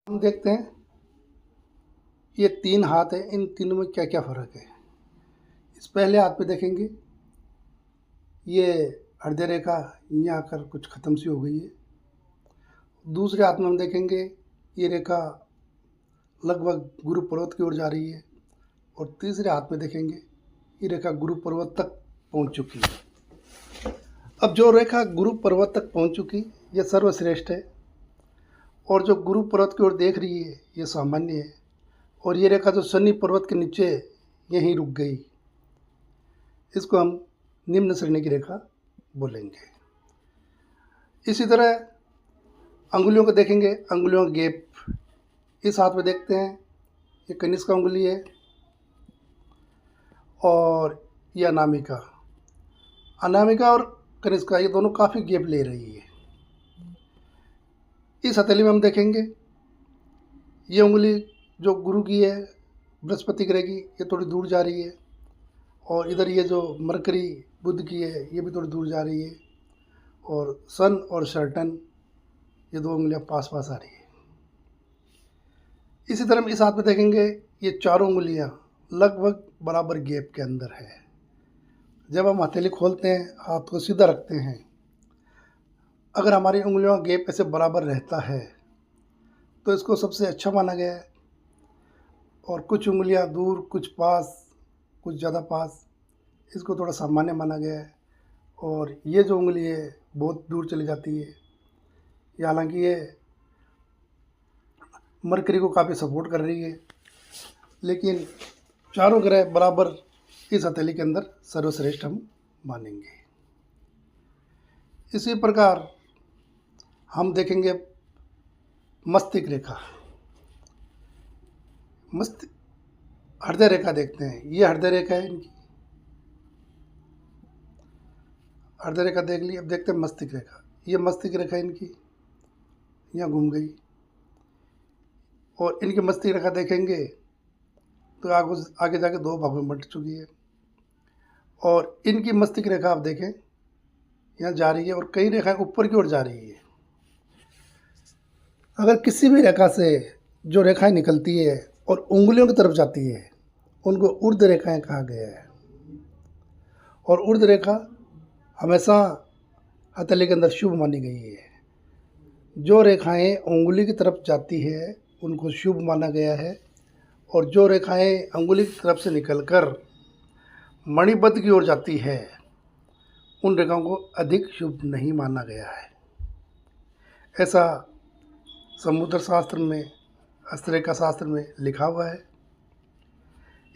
हम देखते हैं ये 3 हाथ हैं, इन तीनों में क्या-क्या फ़र्क है। इस पहले हाथ पे देखेंगे ये हृदय रेखा यहाँ आकर कुछ ख़त्म सी हो गई है। दूसरे हाथ में हम देखेंगे ये रेखा लगभग गुरु पर्वत की ओर जा रही है और तीसरे हाथ में देखेंगे ये रेखा गुरु पर्वत तक पहुँच चुकी है। अब जो रेखा गुरु पर्वत तक पहुँच चुकी ये सर्वश्रेष्ठ है और जो गुरु पर्वत की ओर देख रही है ये सामान्य है और ये रेखा जो शनि पर्वत के नीचे यहीं रुक गई, इसको हम निम्न श्रेणी की रेखा बोलेंगे। इसी तरह अंगुलियों को देखेंगे, अंगुलियों का गैप इस हाथ में देखते हैं ये कनिष्क अंगुली है और ये अनामिका। अनामिका और कनिष्का ये दोनों काफ़ी गैप ले रही है। इस हथेली में हम देखेंगे ये उंगली जो गुरु की है, बृहस्पति ग्रह की, ये थोड़ी दूर जा रही है और इधर ये जो मरकरी बुध की है ये भी थोड़ी दूर जा रही है और सन और सर्टन ये दो उंगलियां पास पास आ रही है। इसी तरह हम इस हाथ में देखेंगे ये चारों उंगलियां लगभग बराबर गैप के अंदर है। जब हम हथेली खोलते हैं, हाथ को सीधा रखते हैं, अगर हमारी उंगलियों का गैप ऐसे बराबर रहता है तो इसको सबसे अच्छा माना गया है और कुछ उंगलियां दूर, कुछ पास, कुछ ज़्यादा पास, इसको थोड़ा सामान्य माना गया है। और ये जो उंगली है बहुत दूर चली जाती है, ये हालांकि ये मरकरी को काफ़ी सपोर्ट कर रही है, लेकिन चारों ग्रह बराबर इस हथेली के अंदर सर्वश्रेष्ठ हम मानेंगे। इसी प्रकार हम देखेंगे मस्तिष्क रेखा, हृदय रेखा देखते हैं। ये हृदय रेखा है इनकी, हृदय रेखा देख ली। अब देखते हैं मस्तिष्क रेखा। ये मस्तिष्क रेखा इनकी यहाँ घूम गई और इनकी मस्तिष्क रेखा देखेंगे तो आगे जाके दो भागों में बंट चुकी है और इनकी मस्तिष्क रेखा आप देखें यहाँ जा रही है और कई रेखाएं ऊपर की ओर जा रही है। अगर किसी भी रेखा से जो रेखाएं निकलती है और उंगलियों की तरफ जाती है उनको ऊर्ध्व रेखाएं कहा गया है और ऊर्ध्व रेखा हमेशा हथेली के अंदर शुभ मानी गई है। जो रेखाएं उंगली की तरफ जाती है उनको शुभ माना गया है और जो रेखाएं अंगुली की तरफ से निकलकर मणिबद्ध की ओर जाती है उन रेखाओं को अधिक शुभ नहीं माना गया है। ऐसा समुद्र शास्त्र में, हस्तरेखा शास्त्र में लिखा हुआ है।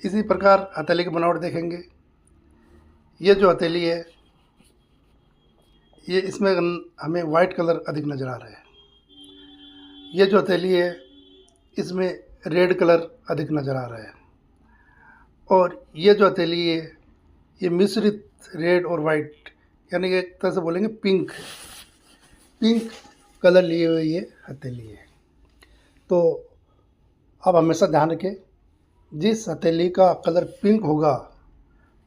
इसी प्रकार हथेली की बनावट देखेंगे। ये जो हथेली है ये इसमें हमें वाइट कलर अधिक नज़र आ रहा है। ये जो हथेली है इसमें रेड कलर अधिक नज़र आ रहा है और ये जो हथेली है ये मिश्रित रेड और वाइट, यानी कि एक तरह से बोलेंगे पिंक कलर लिए हुए ये हथेली है। तो आप हमेशा ध्यान रखें, जिस हथेली का कलर पिंक होगा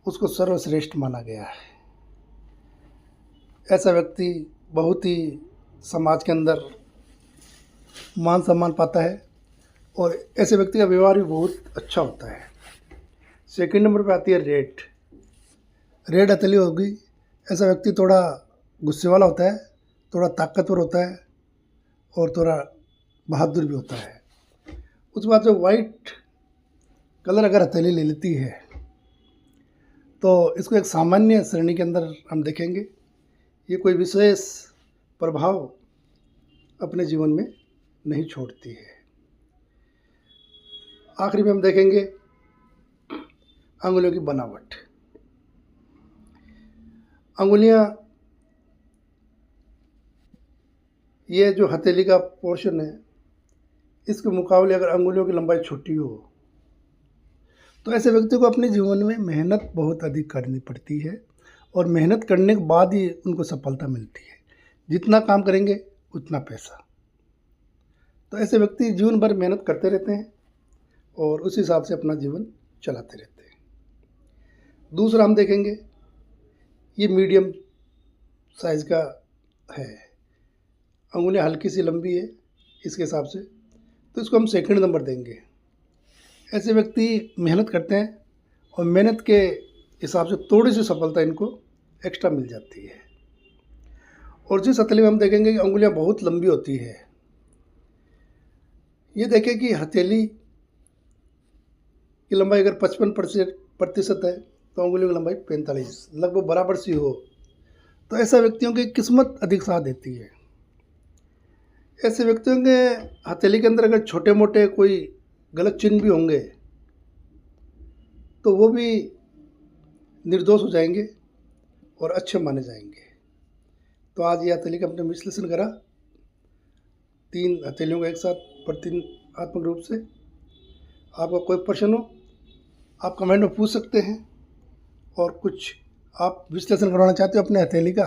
उसको सर्वश्रेष्ठ माना गया है। ऐसा व्यक्ति बहुत ही समाज के अंदर मान सम्मान पाता है और ऐसे व्यक्ति का व्यवहार भी बहुत अच्छा होता है। सेकंड नंबर पे आती है रेड हथेली होगी। ऐसा व्यक्ति थोड़ा गुस्से वाला होता है, थोड़ा ताकतवर होता है और थोड़ा बहादुर भी होता है। उसके बाद जो वाइट कलर अगर हथेली ले लेती है तो इसको एक सामान्य श्रेणी के अंदर हम देखेंगे। ये कोई विशेष प्रभाव अपने जीवन में नहीं छोड़ती है। आखिरी में हम देखेंगे अंगुलियों की बनावट। अंगुलियां, ये जो हथेली का पोर्शन है इसके मुकाबले अगर अंगुलियों की लंबाई छोटी हो तो ऐसे व्यक्ति को अपने जीवन में मेहनत बहुत अधिक करनी पड़ती है और मेहनत करने के बाद ही उनको सफलता मिलती है। जितना काम करेंगे उतना पैसा। तो ऐसे व्यक्ति जीवन भर मेहनत करते रहते हैं और उस हिसाब से अपना जीवन चलाते रहते हैं। दूसरा हम देखेंगे ये मीडियम साइज़ का है, अंगुलियां हल्की सी लंबी है इसके हिसाब से। तो इसको हम सेकंड नंबर देंगे। ऐसे व्यक्ति मेहनत करते हैं और मेहनत के हिसाब से थोड़ी सी सफलता इनको एक्स्ट्रा मिल जाती है। और जिस हथेली में हम देखेंगे कि अंगुलियां बहुत लंबी होती है, ये देखें कि हथेली की लंबाई अगर 55% है तो अंगुलियों की लंबाई 45 लगभग बराबर सी हो, तो ऐसा व्यक्तियों की किस्मत अधिक साथ देती है। ऐसे व्यक्तियों के हथेली के अंदर अगर छोटे मोटे कोई गलत चिन्ह भी होंगे तो वो भी निर्दोष हो जाएंगे और अच्छे माने जाएंगे। तो आज ये हथेली का हमने विश्लेषण करा, 3 हथेलियों का एक साथ प्रतीकात्मक रूप से। आपका कोई प्रश्न हो आप कमेंट में पूछ सकते हैं, और कुछ आप विश्लेषण करवाना चाहते हो अपने हथेली का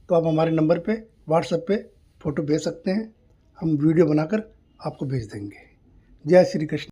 तो आप हमारे नंबर पे व्हाट्सएप पे फ़ोटो भेज सकते हैं, हम वीडियो बनाकर आपको भेज देंगे। जय श्री कृष्ण।